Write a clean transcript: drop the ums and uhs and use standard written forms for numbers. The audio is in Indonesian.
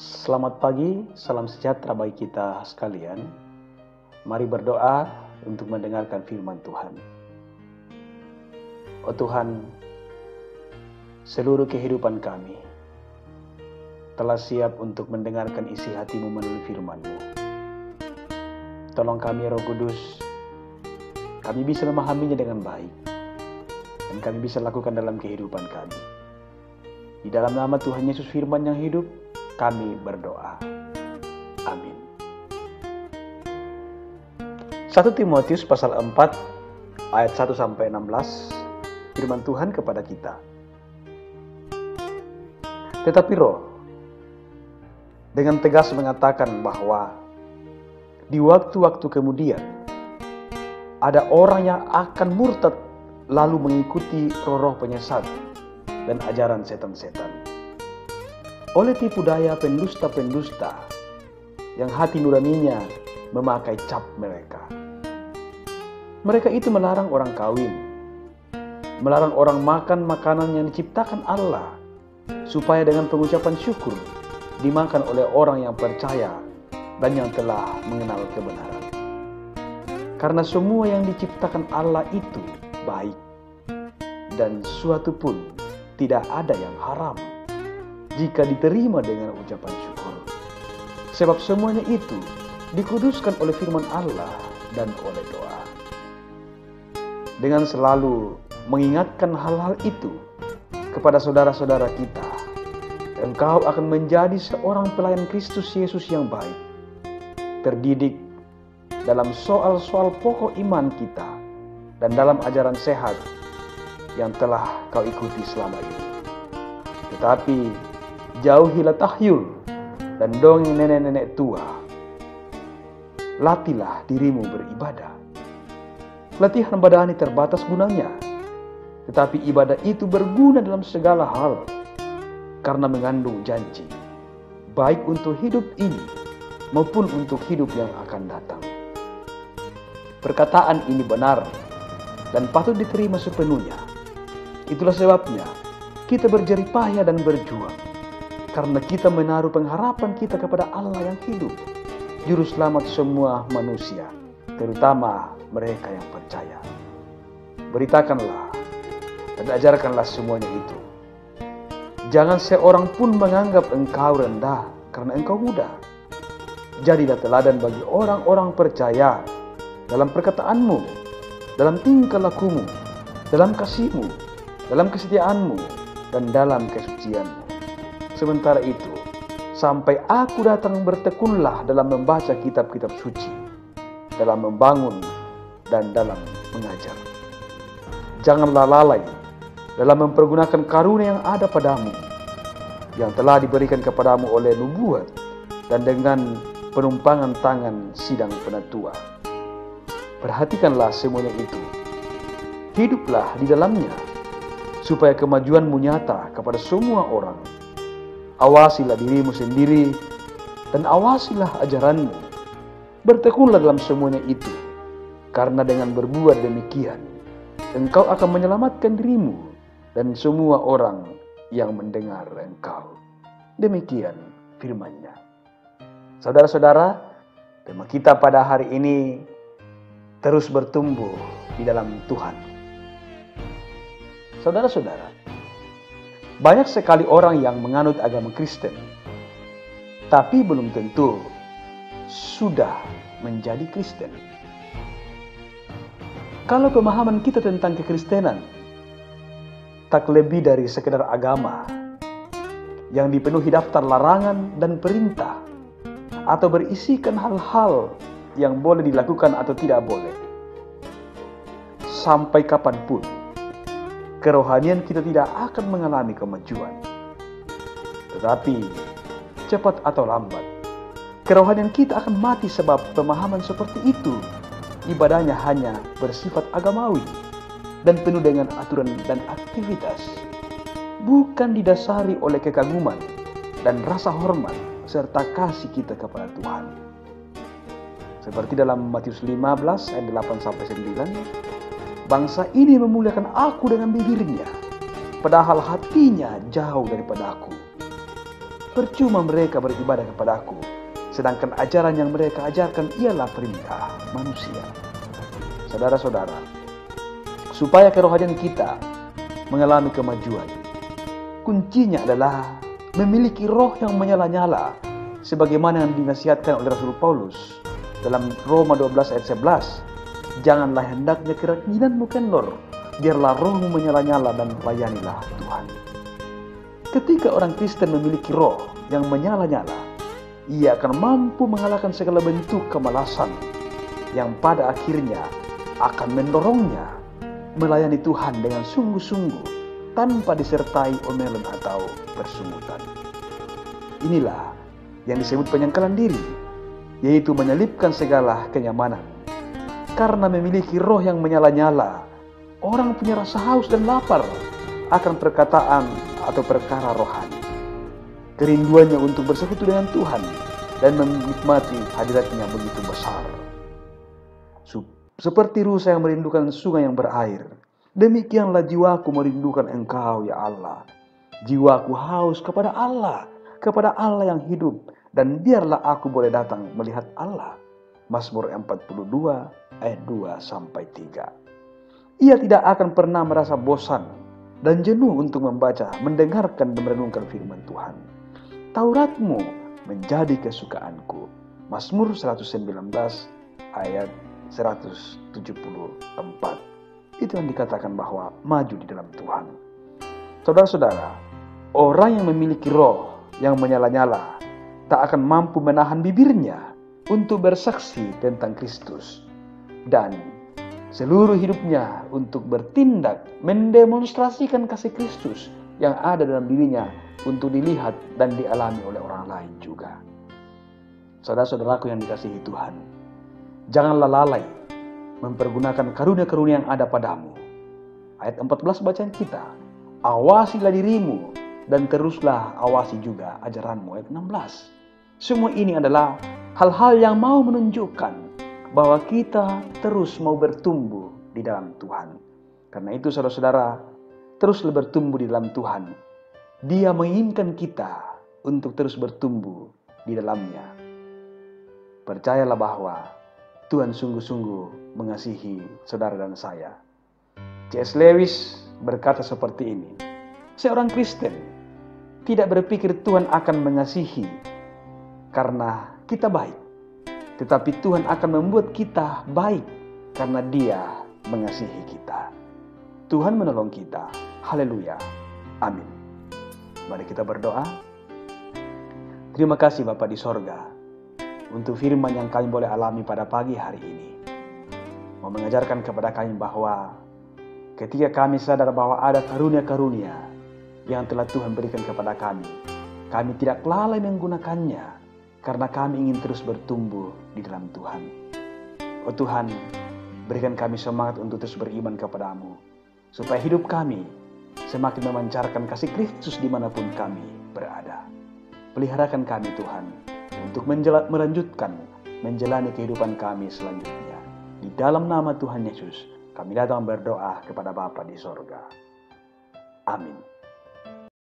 Selamat pagi, salam sejahtera bagi kita sekalian. Mari berdoa untuk mendengarkan firman Tuhan. Oh Tuhan, seluruh kehidupan kami telah siap untuk mendengarkan isi hati-Mu melalui firman-Mu. Tolong kami, Roh Kudus, kami bisa memahaminya dengan baik dan kami bisa lakukan dalam kehidupan kami. Di dalam nama Tuhan Yesus Firman yang hidup, kami berdoa. Amin. 1 Timotius pasal 4 ayat 1-16, firman Tuhan kepada kita. Tetapi Roh dengan tegas mengatakan bahwa di waktu-waktu kemudian ada orang yang akan murtad lalu mengikuti roh-roh penyesat dan ajaran setan-setan. Oleh tipu daya pendusta-pendusta yang hati nuraninya memakai cap mereka. Mereka itu melarang orang kawin, melarang orang makan makanan yang diciptakan Allah, supaya dengan pengucapan syukur dimakan oleh orang yang percaya dan yang telah mengenal kebenaran. Karena semua yang diciptakan Allah itu baik, dan suatu pun tidak ada yang haram jika diterima dengan ucapan syukur. Sebab semuanya itu dikuduskan oleh firman Allah dan oleh doa. Dengan selalu mengingatkan hal-hal itu kepada saudara-saudara kita, engkau akan menjadi seorang pelayan Kristus Yesus yang baik, terdidik dalam soal-soal pokok iman kita dan dalam ajaran sehat yang telah kau ikuti selama ini. Tetapi jauhilah tahyul dan dongeng nenek-nenek tua. Latihlah dirimu beribadah. Latihan badani terbatas gunanya, tetapi ibadah itu berguna dalam segala hal, karena mengandung janji, baik untuk hidup ini maupun untuk hidup yang akan datang. Perkataan ini benar dan patut diterima sepenuhnya. Itulah sebabnya kita berjerih payah dan berjuang, karena kita menaruh pengharapan kita kepada Allah yang hidup, Juru Selamat semua manusia, terutama mereka yang percaya. Beritakanlah dan ajarkanlah semuanya itu. Jangan seorang pun menganggap engkau rendah karena engkau muda. Jadilah teladan bagi orang-orang percaya dalam perkataanmu, dalam tingkah lakumu, dalam kasihmu, dalam kesetiaanmu, dan dalam kesucianmu. Sementara itu, sampai aku datang bertekunlah dalam membaca kitab-kitab suci, dalam membangun dan dalam mengajar. Janganlah lalai dalam mempergunakan karunia yang ada padamu, yang telah diberikan kepadamu oleh nubuat dan dengan penumpangan tangan sidang penatua. Perhatikanlah semuanya itu. Hiduplah di dalamnya, supaya kemajuanmu nyata kepada semua orang. Awasilah dirimu sendiri dan awasilah ajaranmu. Bertekunlah dalam semuanya itu, karena dengan berbuat demikian, engkau akan menyelamatkan dirimu dan semua orang yang mendengar engkau. Demikian firman-Nya. Saudara-saudara, tema kita pada hari ini terus bertumbuh di dalam Tuhan. Saudara-saudara, banyak sekali orang yang menganut agama Kristen, tapi belum tentu sudah menjadi Kristen. Kalau pemahaman kita tentang kekristenan tak lebih dari sekedar agama yang dipenuhi daftar larangan dan perintah, atau berisikan hal-hal yang boleh dilakukan atau tidak boleh, sampai kapanpun kerohanian kita tidak akan mengalami kemajuan. Tetapi cepat atau lambat, kerohanian kita akan mati sebab pemahaman seperti itu ibadahnya hanya bersifat agamawi dan penuh dengan aturan dan aktivitas, bukan didasari oleh kekaguman dan rasa hormat serta kasih kita kepada Tuhan. Seperti dalam Matius 15 ayat 8-9, bangsa ini memuliakan aku dengan bibirnya, padahal hatinya jauh daripada aku. percuma mereka beribadah kepadaku, sedangkan ajaran yang mereka ajarkan ialah perintah manusia. Saudara-saudara, supaya kerohanian kita mengalami kemajuan, kuncinya adalah memiliki roh yang menyala-nyala, sebagaimana yang dinasihatkan oleh Rasul Paulus dalam Roma 12 ayat 11. Janganlah hendaknya keinginanmu kendor, biarlah rohmu menyala-nyala dan layanilah Tuhan. Ketika orang Kristen memiliki roh yang menyala-nyala, ia akan mampu mengalahkan segala bentuk kemalasan yang pada akhirnya akan mendorongnya melayani Tuhan dengan sungguh-sungguh tanpa disertai omelan atau persungutan. Inilah yang disebut penyangkalan diri, yaitu menyelipkan segala kenyamanan. Karena memiliki roh yang menyala-nyala, orang punya rasa haus dan lapar akan perkataan atau perkara rohani. Kerinduannya untuk bersekutu dengan Tuhan dan menikmati hadiratnya begitu besar. Seperti rusa yang merindukan sungai yang berair, demikianlah jiwaku merindukan Engkau ya Allah. Jiwaku haus kepada Allah yang hidup, dan biarlah aku boleh datang melihat Allah. Mazmur 42 ayat 2-3. Ia tidak akan pernah merasa bosan dan jenuh untuk membaca, mendengarkan dan merenungkan firman Tuhan. Tauratmu menjadi kesukaanku. Mazmur 119 ayat 174. Itu yang dikatakan bahwa maju di dalam Tuhan. Saudara-saudara, orang yang memiliki roh yang menyala-nyala tak akan mampu menahan bibirnya untuk bersaksi tentang Kristus, dan seluruh hidupnya untuk bertindak mendemonstrasikan kasih Kristus yang ada dalam dirinya untuk dilihat dan dialami oleh orang lain juga. Saudara-saudaraku yang dikasihi Tuhan, janganlah lalai mempergunakan karunia-karunia yang ada padamu. Ayat 14 bacaan kita, awasilah dirimu dan teruslah awasi juga ajaranmu. Ayat 16. Semua ini adalah hal-hal yang mau menunjukkan bahwa kita terus mau bertumbuh di dalam Tuhan. Karena itu saudara-saudara, teruslah bertumbuh di dalam Tuhan. Dia menginginkan kita untuk terus bertumbuh di dalamnya. Percayalah bahwa Tuhan sungguh-sungguh mengasihi saudara dan saya. C.S. Lewis berkata seperti ini, seorang Kristen tidak berpikir Tuhan akan mengasihi karena kita baik, tetapi Tuhan akan membuat kita baik karena Dia mengasihi kita. Tuhan menolong kita. Haleluya. Amin. Mari kita berdoa. Terima kasih Bapa di sorga untuk firman yang kami boleh alami pada pagi hari ini. Mau mengajarkan kepada kami bahwa ketika kami sadar bahwa ada karunia-karunia yang telah Tuhan berikan kepada kami tidak lalai menggunakannya karena kami ingin terus bertumbuh di dalam Tuhan. Oh Tuhan, berikan kami semangat untuk terus beriman kepadamu, supaya hidup kami semakin memancarkan kasih Kristus dimanapun kami berada. Peliharakan kami Tuhan, untuk melanjutkan menjalani kehidupan kami selanjutnya. Di dalam nama Tuhan Yesus, kami datang berdoa kepada Bapa di sorga. Amin.